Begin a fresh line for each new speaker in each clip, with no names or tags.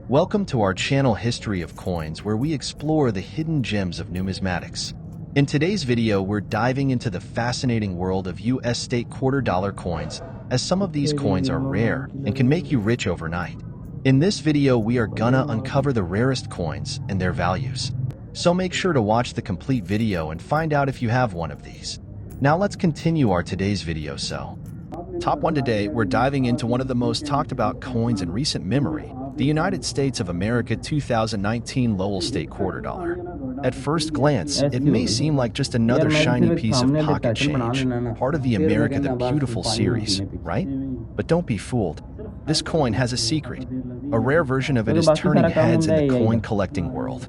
Welcome to our channel History of Coins, where we explore the hidden gems of numismatics. In today's video, we're diving into the fascinating world of US state quarter dollar coins, as some of these coins are rare and can make you rich overnight. In this video, we are gonna uncover the rarest coins and their values. So make sure to watch the complete video and find out if you have one of these. Now let's continue our today's video. Top 1 today, we're diving into one of the most talked about coins in recent memory, the United States of America 2019 Lowell State Quarter Dollar. At first glance, it may seem like just another shiny piece of pocket change, part of the America the Beautiful series, right? But don't be fooled. This coin has a secret. A rare version of it is turning heads in the coin collecting world,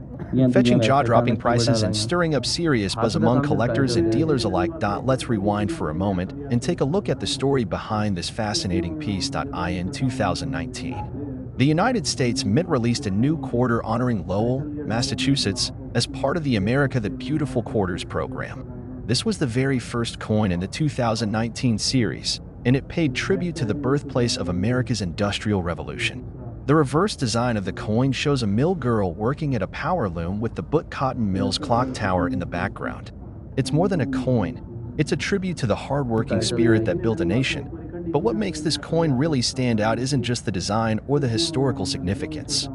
fetching jaw-dropping prices and stirring up serious buzz among collectors and dealers alike. Let's rewind for a moment and take a look at the story behind this fascinating piece. In 2019, the United States Mint released a new quarter honoring Lowell, Massachusetts, as part of the America the Beautiful Quarters program. This was the very first coin in the 2019 series, and it paid tribute to the birthplace of America's Industrial Revolution. The reverse design of the coin shows a mill girl working at a power loom with the Butte Cotton Mills clock tower in the background. It's more than a coin. It's a tribute to the hard-working spirit that built a nation. But what makes this coin really stand out isn't just the design or the historical significance.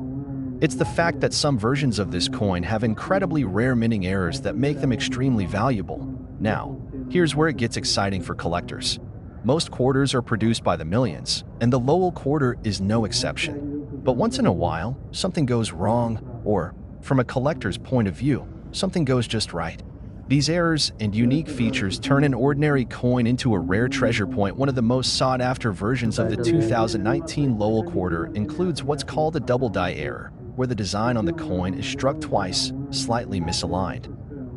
It's the fact that some versions of this coin have incredibly rare minting errors that make them extremely valuable. Now, here's where it gets exciting for collectors. Most quarters are produced by the millions, and the Lowell quarter is no exception. But once in a while, something goes wrong, or, from a collector's point of view, something goes just right. These errors and unique features turn an ordinary coin into a rare treasure point. One of the most sought-after versions of the 2019 Lowell quarter includes what's called a double die error, where the design on the coin is struck twice, slightly misaligned,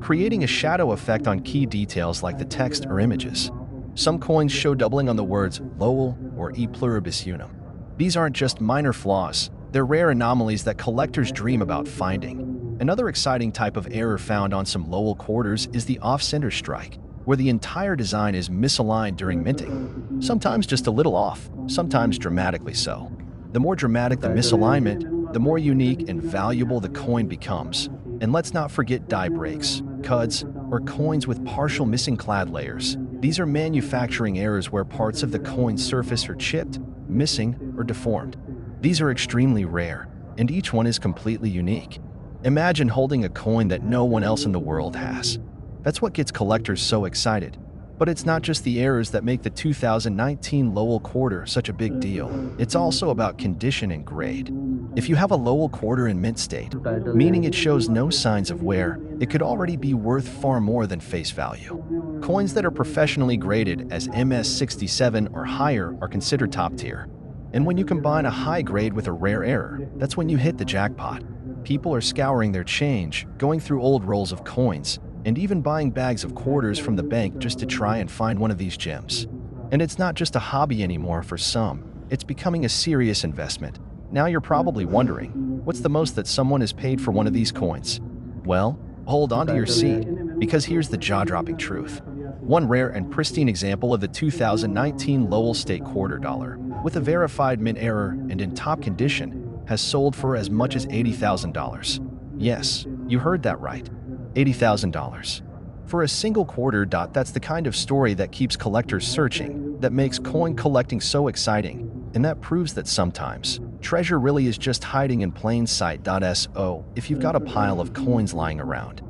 creating a shadow effect on key details like the text or images. Some coins show doubling on the words Lowell or E pluribus unum. These aren't just minor flaws, they're rare anomalies that collectors dream about finding. Another exciting type of error found on some Lowell quarters is the off-center strike, where the entire design is misaligned during minting. Sometimes just a little off, sometimes dramatically so. The more dramatic the misalignment, the more unique and valuable the coin becomes. And let's not forget die breaks, cuds, or coins with partial missing clad layers. These are manufacturing errors where parts of the coin's surface are chipped, missing, or deformed. These are extremely rare, and each one is completely unique. Imagine holding a coin that no one else in the world has. That's what gets collectors so excited. But it's not just the errors that make the 2019 Lowell quarter such a big deal. It's also about condition and grade. If you have a Lowell quarter in mint state, meaning it shows no signs of wear, it could already be worth far more than face value. Coins that are professionally graded as MS67 or higher are considered top tier. And when you combine a high grade with a rare error, that's when you hit the jackpot. People are scouring their change, going through old rolls of coins, and even buying bags of quarters from the bank just to try and find one of these gems. And it's not just a hobby anymore for some, it's becoming a serious investment. Now you're probably wondering, what's the most that someone has paid for one of these coins? Well, hold on to your seat, because here's the jaw-dropping truth. One rare and pristine example of the 2019 Lowell State Quarter Dollar, with a verified mint error and in top condition, has sold for as much as $80,000. Yes, you heard that right. $80,000. For a single quarter. That's the kind of story that keeps collectors searching, that makes coin collecting so exciting, and that proves that sometimes treasure really is just hiding in plain sight. So, if you've got a pile of coins lying around,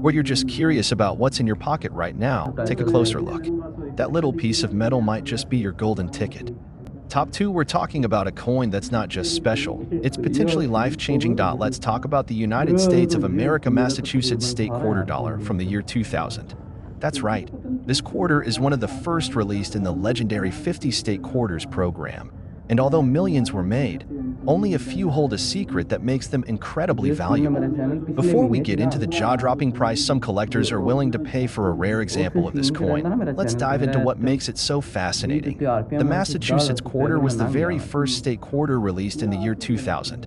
or you're just curious about what's in your pocket right now, take a closer look. That little piece of metal might just be your golden ticket. Top 2, we're talking about a coin that's not just special, it's potentially life-changing. Let's talk about the United States of America Massachusetts State Quarter Dollar from the year 2000. That's right, this quarter is one of the first released in the legendary 50 State Quarters program. And although millions were made, only a few hold a secret that makes them incredibly valuable. Before we get into the jaw-dropping price some collectors are willing to pay for a rare example of this coin, let's dive into what makes it so fascinating. The Massachusetts quarter was the very first state quarter released in the year 2000,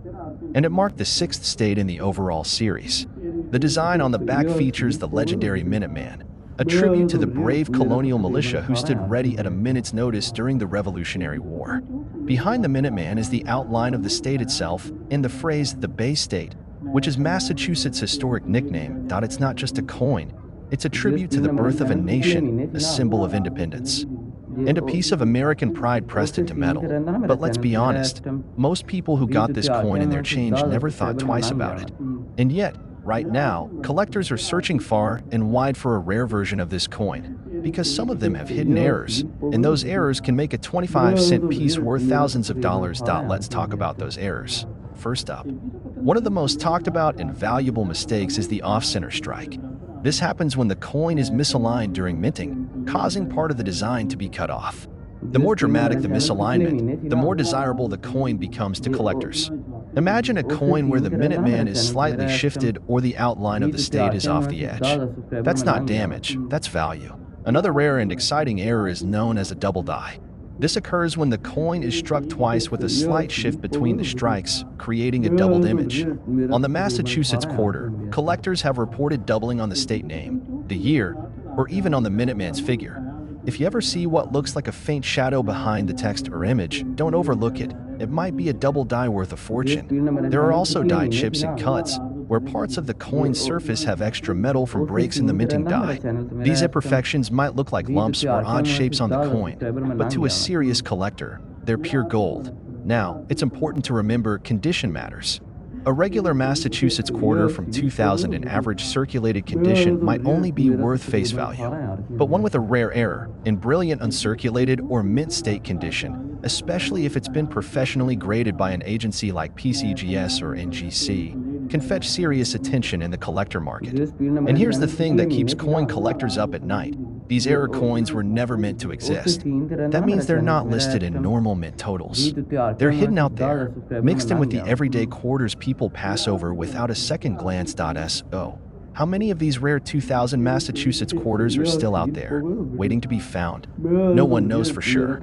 and it marked the 6th state in the overall series. The design on the back features the legendary Minuteman, a tribute to the brave colonial militia who stood ready at a minute's notice during the Revolutionary War. Behind the Minuteman is the outline of the state itself and the phrase "the Bay State," which is Massachusetts' historic nickname. It's not just a coin, it's a tribute to the birth of a nation, a symbol of independence, and a piece of American pride pressed into metal. But let's be honest, most people who got this coin in their change never thought twice about it. And yet, right now, collectors are searching far and wide for a rare version of this coin, because some of them have hidden errors, and those errors can make a 25-cent piece worth thousands of dollars. Let's talk about those errors. First up, one of the most talked about and valuable mistakes is the off-center strike. This happens when the coin is misaligned during minting, causing part of the design to be cut off. The more dramatic the misalignment, the more desirable the coin becomes to collectors. Imagine a coin where the Minuteman is slightly shifted or the outline of the state is off the edge. That's not damage, that's value. Another rare and exciting error is known as a double die. This occurs when the coin is struck twice with a slight shift between the strikes, creating a doubled image. On the Massachusetts Quarter, collectors have reported doubling on the state name, the year, or even on the Minuteman's figure. If you ever see what looks like a faint shadow behind the text or image, don't overlook it. It might be a double die worth a fortune. There are also die chips and cuts, where parts of the coin's surface have extra metal from breaks in the minting die. These imperfections might look like lumps or odd shapes on the coin, but to a serious collector, they're pure gold. Now, it's important to remember condition matters. A regular Massachusetts quarter from 2000 in average circulated condition might only be worth face value. But one with a rare error, in brilliant uncirculated or mint state condition, especially if it's been professionally graded by an agency like PCGS or NGC, can fetch serious attention in the collector market. And here's the thing that keeps coin collectors up at night. These error coins were never meant to exist. That means they're not listed in normal mint totals. They're hidden out there, mixed in with the everyday quarters people pass over without a second glance. So, how many of these rare 2000 Massachusetts quarters are still out there, waiting to be found? No one knows for sure.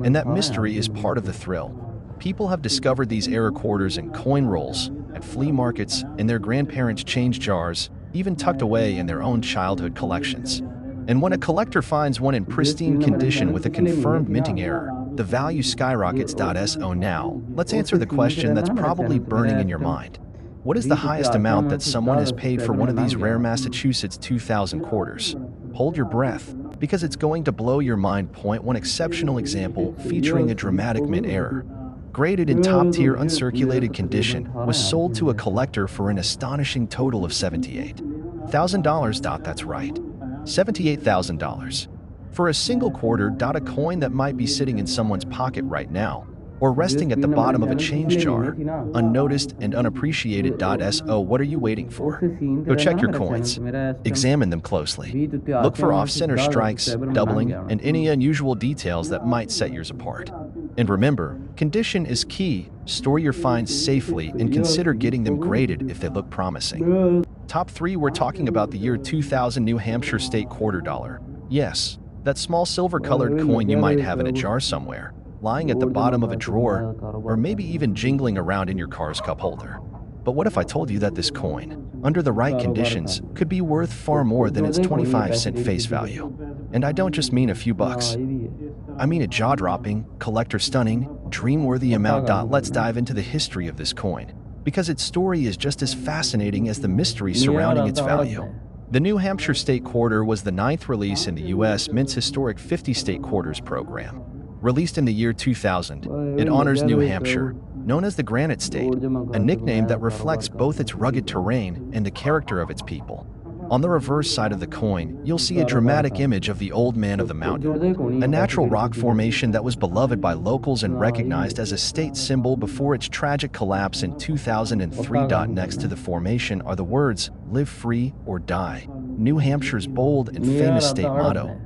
And that mystery is part of the thrill. People have discovered these error quarters in coin rolls, at flea markets, in their grandparents' change jars, even tucked away in their own childhood collections. And when a collector finds one in pristine condition with a confirmed minting error, the value skyrockets. So now, let's answer the question that's probably burning in your mind. What is the highest amount that someone has paid for one of these rare Massachusetts 2000 quarters? Hold your breath, because it's going to blow your mind. Point one exceptional example featuring a dramatic mint error. Graded in top-tier uncirculated condition, was sold to a collector for an astonishing total of $78,000. That's right, $78,000. For a single quarter. A coin that might be sitting in someone's pocket right now, or resting at the bottom of a change jar, unnoticed and unappreciated. So what are you waiting for? Go check your coins. Examine them closely. Look for off-center strikes, doubling, and any unusual details that might set yours apart. And remember, condition is key. Store your finds safely and consider getting them graded if they look promising. Top 3, we're talking about the year 2000 New Hampshire State Quarter Dollar. Yes, that small silver-colored coin you might have in a jar somewhere, lying at the bottom of a drawer, or maybe even jingling around in your car's cup holder. But what if I told you that this coin, under the right conditions, could be worth far more than its 25-cent face value? And I don't just mean a few bucks. I mean a jaw-dropping, collector-stunning, dream-worthy amount. Let's dive into the history of this coin, because its story is just as fascinating as the mystery surrounding its value. The New Hampshire State Quarter was the 9th release in the U.S. Mint's historic 50 State Quarters program. Released in the year 2000, it honors New Hampshire, known as the Granite State, a nickname that reflects both its rugged terrain and the character of its people. On the reverse side of the coin, you'll see a dramatic image of the Old Man of the Mountain, a natural rock formation that was beloved by locals and recognized as a state symbol before its tragic collapse in 2003. Next to the formation are the words, "Live free or die," New Hampshire's bold and famous state motto.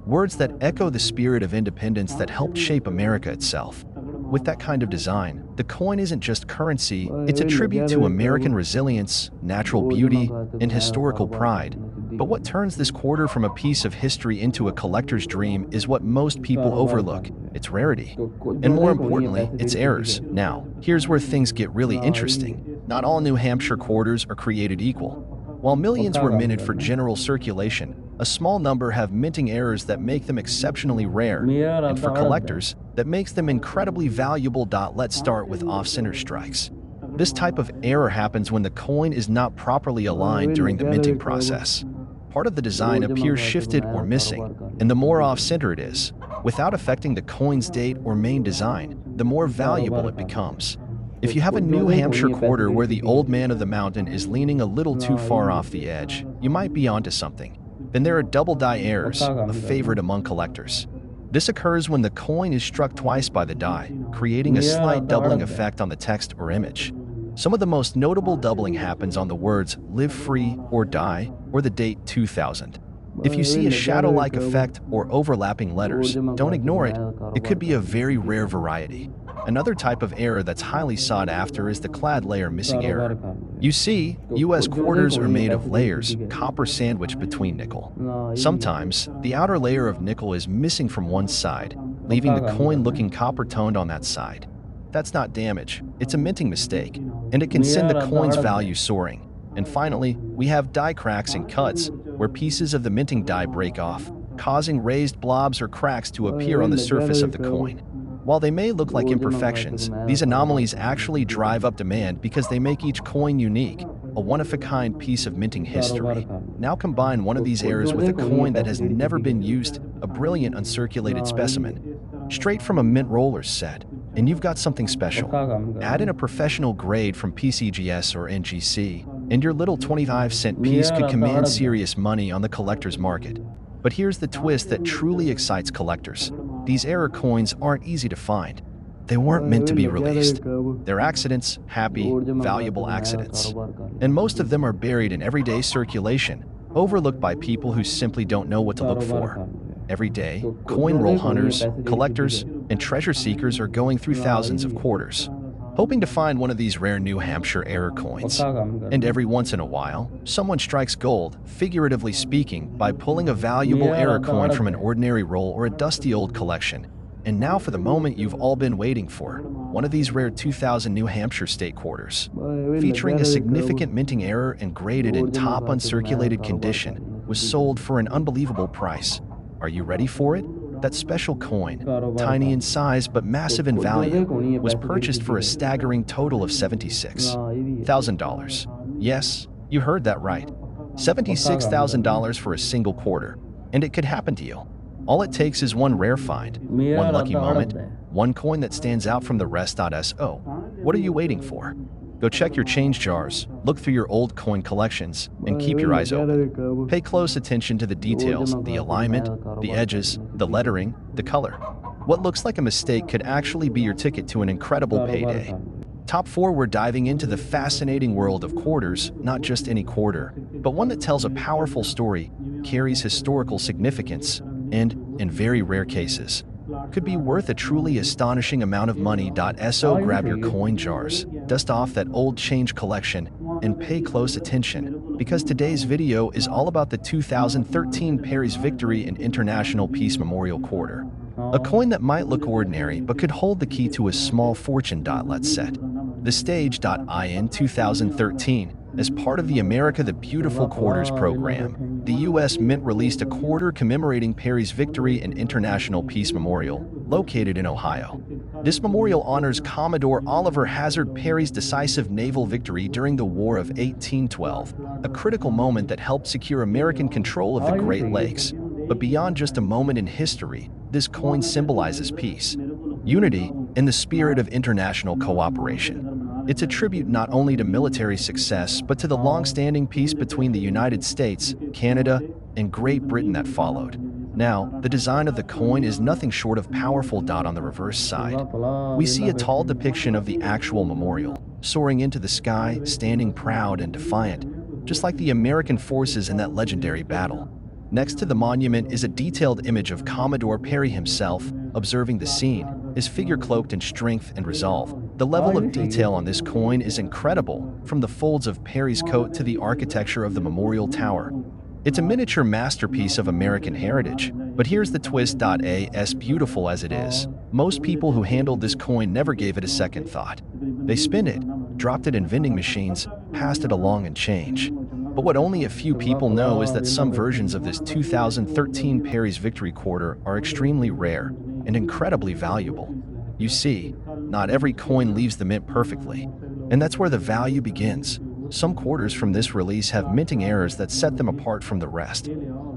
Words that echo the spirit of independence that helped shape America itself. With that kind of design, the coin isn't just currency, it's a tribute to American resilience, natural beauty, and historical pride. But what turns this quarter from a piece of history into a collector's dream is what most people overlook: its rarity. And more importantly, its errors. Now, here's where things get really interesting. Not all New Hampshire quarters are created equal. While millions were minted for general circulation, A small number have minting errors that make them exceptionally rare, and for collectors, that makes them incredibly valuable. Let's start with off-center strikes. This type of error happens when the coin is not properly aligned during the minting process. Part of the design appears shifted or missing, and the more off-center it is, without affecting the coin's date or main design, the more valuable it becomes. If you have a New Hampshire quarter where the old man of the mountain is leaning a little too far off the edge, you might be onto something. Then there are double die errors, a favorite among collectors. This occurs when the coin is struck twice by the die, creating a slight doubling effect on the text or image. Some of the most notable doubling happens on the words "live free" or "die" or the date 2000. If you see a shadow-like effect or overlapping letters, don't ignore it. It could be a very rare variety. Another type of error that's highly sought after is the clad layer missing error. You see, US quarters are made of layers, copper sandwiched between nickel. Sometimes, the outer layer of nickel is missing from one side, leaving the coin looking copper-toned on that side. That's not damage, it's a minting mistake, and it can send the coin's value soaring. And finally, we have die cracks and cuts, where pieces of the minting die break off, causing raised blobs or cracks to appear on the surface of the coin. While they may look like imperfections, these anomalies actually drive up demand because they make each coin unique, a one-of-a-kind piece of minting history. Now combine one of these errors with a coin that has never been used, a brilliant uncirculated specimen, straight from a mint roller's set, and you've got something special. Add in a professional grade from PCGS or NGC, and your little 25-cent piece could command serious money on the collector's market. But here's the twist that truly excites collectors. These error coins aren't easy to find. They weren't meant to be released. They're accidents, happy, valuable accidents. And most of them are buried in everyday circulation, overlooked by people who simply don't know what to look for. Every day, coin roll hunters, collectors, and treasure seekers are going through thousands of quarters, hoping to find one of these rare New Hampshire error coins. And every once in a while, someone strikes gold, figuratively speaking, by pulling a valuable error coin from an ordinary roll or a dusty old collection. And now for the moment you've all been waiting for, one of these rare 2000 New Hampshire state quarters. Featuring a significant minting error and graded in top uncirculated condition, was sold for an unbelievable price. Are you ready for it? That special coin, tiny in size but massive in value, was purchased for a staggering total of $76,000. Yes, you heard that right. $76,000 for a single quarter. And it could happen to you. All it takes is one rare find, one lucky moment, one coin that stands out from the rest. So, what are you waiting for? Go check your change jars, look through your old coin collections, and keep your eyes open. Pay close attention to the details, the alignment, the edges, the lettering, the color. What looks like a mistake could actually be your ticket to an incredible payday. Top 4, we're diving into the fascinating world of quarters, not just any quarter, but one that tells a powerful story, carries historical significance, and, in very rare cases, could be worth a truly astonishing amount of money. So grab your coin jars, dust off that old change collection, and pay close attention, because today's video is all about the 2013 Perry's Victory and International Peace Memorial Quarter. A coin that might look ordinary but could hold the key to a small fortune. Let's set the stage. In 2013, as part of the America the Beautiful Quarters program, the U.S. Mint released a quarter commemorating Perry's Victory and International Peace Memorial, located in Ohio. This memorial honors Commodore Oliver Hazard Perry's decisive naval victory during the War of 1812, a critical moment that helped secure American control of the Great Lakes. But beyond just a moment in history, this coin symbolizes peace, unity, and the spirit of international cooperation. It's a tribute not only to military success, but to the long-standing peace between the United States, Canada, and Great Britain that followed. Now, the design of the coin is nothing short of powerful. On the reverse side, we see a tall depiction of the actual memorial, soaring into the sky, standing proud and defiant, just like the American forces in that legendary battle. Next to the monument is a detailed image of Commodore Perry himself, observing the scene, his figure cloaked in strength and resolve. The level of detail on this coin is incredible, from the folds of Perry's coat to the architecture of the memorial tower. It's a miniature masterpiece of American heritage. But here's the twist. As beautiful as it is, most people who handled this coin never gave it a second thought. They spun it, dropped it in vending machines, passed it along in change. But what only a few people know is that some versions of this 2013 Perry's Victory Quarter are extremely rare and incredibly valuable. You see, not every coin leaves the mint perfectly, and that's where the value begins. Some quarters from this release have minting errors that set them apart from the rest,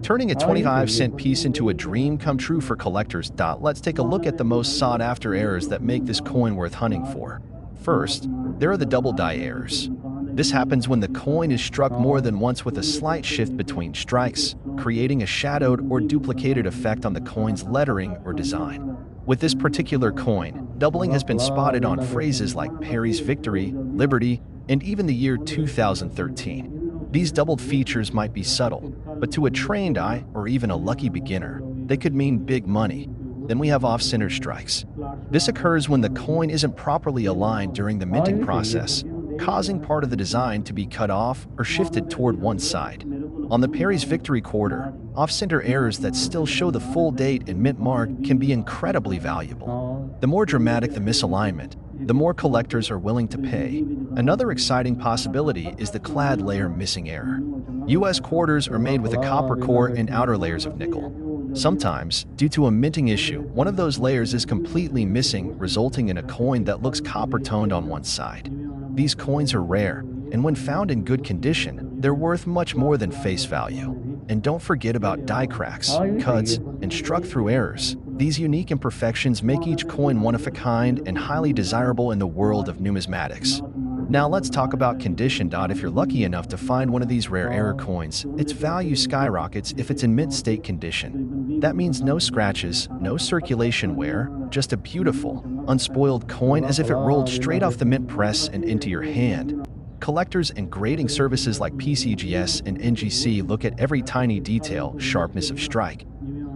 turning a 25-cent piece into a dream come true for collectors. Let's take a look at the most sought-after errors that make this coin worth hunting for. First, there are the double die errors. This happens when the coin is struck more than once with a slight shift between strikes, creating a shadowed or duplicated effect on the coin's lettering or design. With this particular coin, doubling has been spotted on phrases like Perry's Victory, Liberty, and even the year 2013. These doubled features might be subtle, but to a trained eye or even a lucky beginner, they could mean big money. Then we have off-center strikes. This occurs when the coin isn't properly aligned during the minting process, causing part of the design to be cut off or shifted toward one side. On the Perry's Victory Quarter, off-center errors that still show the full date and mint mark can be incredibly valuable. The more dramatic the misalignment, the more collectors are willing to pay. Another exciting possibility is the clad layer missing error. US quarters are made with a copper core and outer layers of nickel. Sometimes, due to a minting issue, one of those layers is completely missing, resulting in a coin that looks copper-toned on one side. These coins are rare, and when found in good condition, they're worth much more than face value. And don't forget about die cracks, cuts, and struck-through errors. These unique imperfections make each coin one of a kind and highly desirable in the world of numismatics. Now let's talk about condition. If you're lucky enough to find one of these rare error coins, its value skyrockets if it's in mint state condition. That means no scratches, no circulation wear, just a beautiful, unspoiled coin as if it rolled straight off the mint press and into your hand. Collectors and grading services like PCGS and NGC look at every tiny detail, sharpness of strike,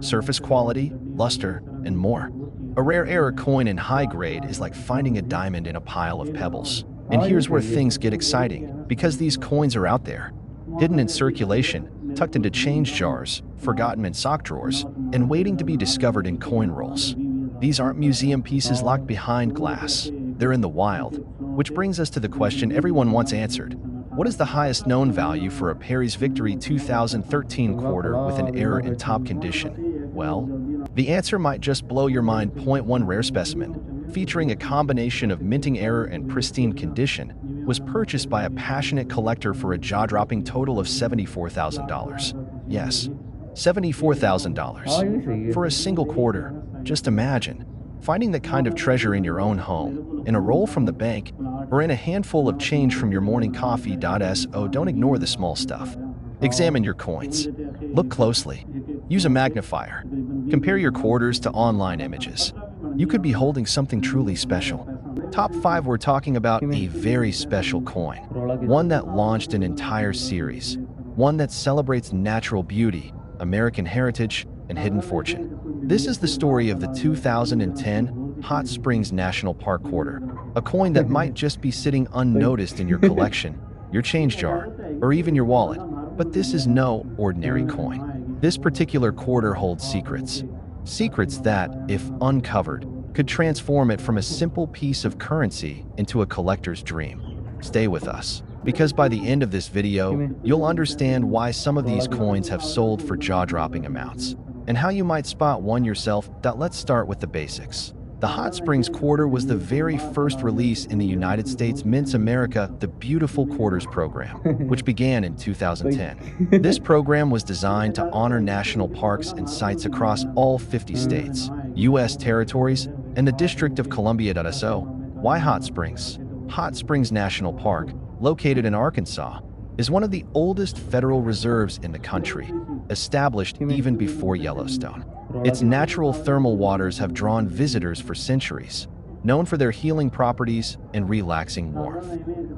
surface quality, luster, and more. A rare error coin in high grade is like finding a diamond in a pile of pebbles. And here's where things get exciting, because these coins are out there, hidden in circulation, tucked into change jars, forgotten in sock drawers, and waiting to be discovered in coin rolls. These aren't museum pieces locked behind glass. They're in the wild. Which brings us to the question everyone wants answered. What is the highest known value for a Perry's Victory 2013 quarter with an error in top condition? Well, the answer might just blow your mind. 1 rare specimen, featuring a combination of minting error and pristine condition, was purchased by a passionate collector for a jaw-dropping total of $74,000. Yes, $74,000 for a single quarter. Just imagine finding that kind of treasure in your own home, in a roll from the bank, or in a handful of change from your morning coffee. So don't ignore the small stuff. Examine your coins. Look closely. Use a magnifier. Compare your quarters to online images. You could be holding something truly special. Top 5, we're talking about a very special coin. One that launched an entire series. One that celebrates natural beauty, American heritage, and hidden fortune. This is the story of the 2010 Hot Springs National Park Quarter, a coin that might just be sitting unnoticed in your collection, your change jar, or even your wallet. But this is no ordinary coin. This particular quarter holds secrets. Secrets that, if uncovered, could transform it from a simple piece of currency into a collector's dream. Stay with us, because by the end of this video, you'll understand why some of these coins have sold for jaw-dropping amounts, and how you might spot one yourself. Let's start with the basics. The Hot Springs Quarter was the very first release in the United States Mints America, the Beautiful Quarters program, which began in 2010. This program was designed to honor national parks and sites across all 50 states, U.S. territories, and the District of Columbia. So, why Hot Springs? Hot Springs National Park, located in Arkansas, is one of the oldest federal reserves in the country, established even before Yellowstone. Its natural thermal waters have drawn visitors for centuries, known for their healing properties and relaxing warmth.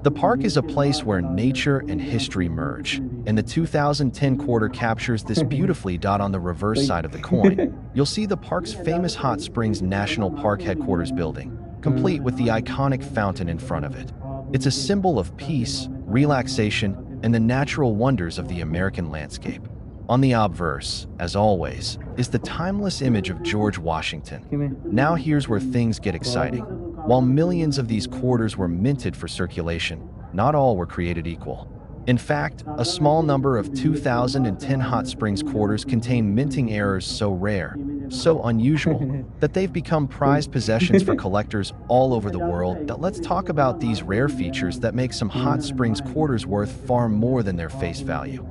The park is a place where nature and history merge, and the 2010 quarter captures this beautifully. On the reverse side of the coin, you'll see the park's famous Hot Springs National Park headquarters building, complete with the iconic fountain in front of it. It's a symbol of peace, relaxation, and the natural wonders of the American landscape. On the obverse, as always, is the timeless image of George Washington. Now here's where things get exciting. While millions of these quarters were minted for circulation, not all were created equal. In fact, a small number of 2010 hot springs quarters contain minting errors so rare, so unusual, that they've become prized possessions for collectors all over the world. Let's talk about these rare features that make some hot springs quarters worth far more than their face value.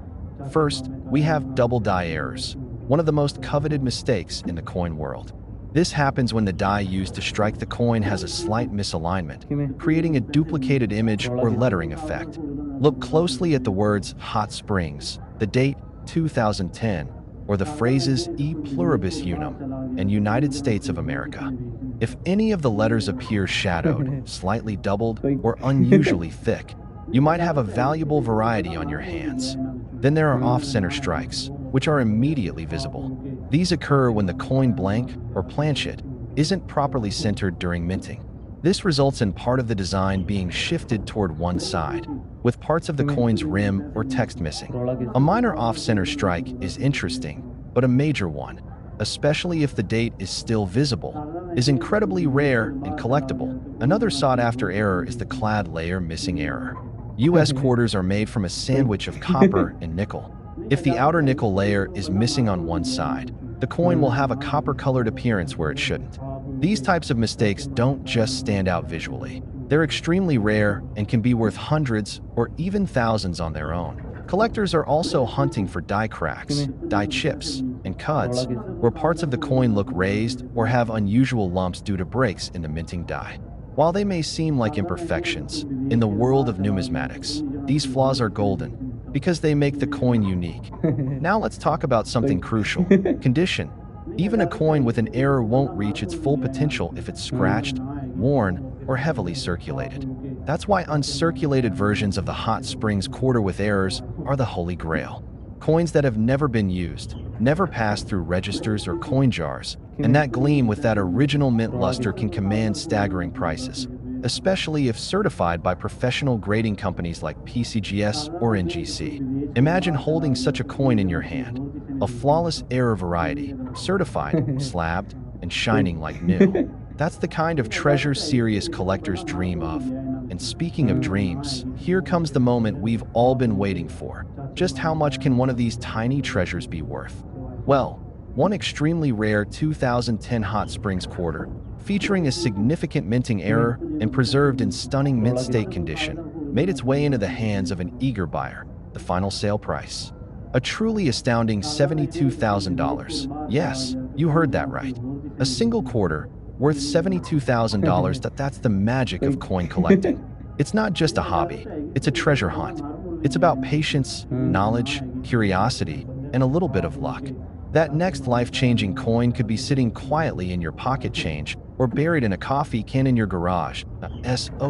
First, we have double die errors, one of the most coveted mistakes in the coin world. This happens when the die used to strike the coin has a slight misalignment, creating a duplicated image or lettering effect. Look closely at the words Hot Springs, the date 2010, or the phrases E pluribus unum and United States of America. If any of the letters appear shadowed, slightly doubled, or unusually thick, you might have a valuable variety on your hands. Then there are off-center strikes, which are immediately visible. These occur when the coin blank, or planchet, isn't properly centered during minting. This results in part of the design being shifted toward one side, with parts of the coin's rim or text missing. A minor off-center strike is interesting, but a major one, especially if the date is still visible, is incredibly rare and collectible. Another sought-after error is the clad layer missing error. U.S. quarters are made from a sandwich of copper and nickel. If the outer nickel layer is missing on one side, the coin will have a copper-colored appearance where it shouldn't. These types of mistakes don't just stand out visually. They're extremely rare and can be worth hundreds or even thousands on their own. Collectors are also hunting for die cracks, die chips, and cuds, where parts of the coin look raised or have unusual lumps due to breaks in the minting die. While they may seem like imperfections, in the world of numismatics, these flaws are golden because they make the coin unique. Now let's talk about something crucial: condition. Even a coin with an error won't reach its full potential if it's scratched, worn, or heavily circulated. That's why uncirculated versions of the hot springs quarter with errors are the holy grail. Coins that have never been used, never passed through registers or coin jars, and that gleam with that original mint luster can command staggering prices, especially if certified by professional grading companies like PCGS or NGC. Imagine holding such a coin in your hand, a flawless error variety, certified, slabbed, and shining like new. That's the kind of treasure serious collectors dream of. And speaking of dreams, here comes the moment we've all been waiting for. Just how much can one of these tiny treasures be worth? Well, one extremely rare 2010 hot springs quarter, featuring a significant minting error and preserved in stunning mint state condition, made its way into the hands of an eager buyer. The final sale price: a truly astounding $72,000. Yes, you heard that right. A single quarter worth $72,000. That's the magic of coin collecting. It's not just a hobby, it's a treasure hunt. It's about patience, knowledge, curiosity, and a little bit of luck. That next life-changing coin could be sitting quietly in your pocket change or buried in a coffee can in your garage.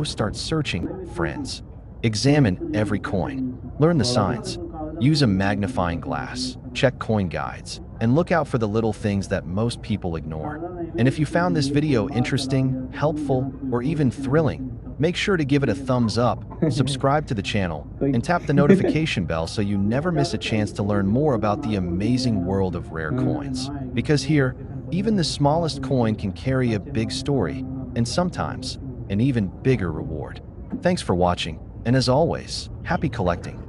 Start searching, friends. Examine every coin. Learn the signs. Use a magnifying glass. Check coin guides. And look out for the little things that most people ignore. And if you found this video interesting, helpful, or even thrilling, make sure to give it a thumbs up, subscribe to the channel, and tap the notification bell so you never miss a chance to learn more about the amazing world of rare coins. Because here, even the smallest coin can carry a big story, and sometimes an even bigger reward. Thanks for watching, and as always, happy collecting.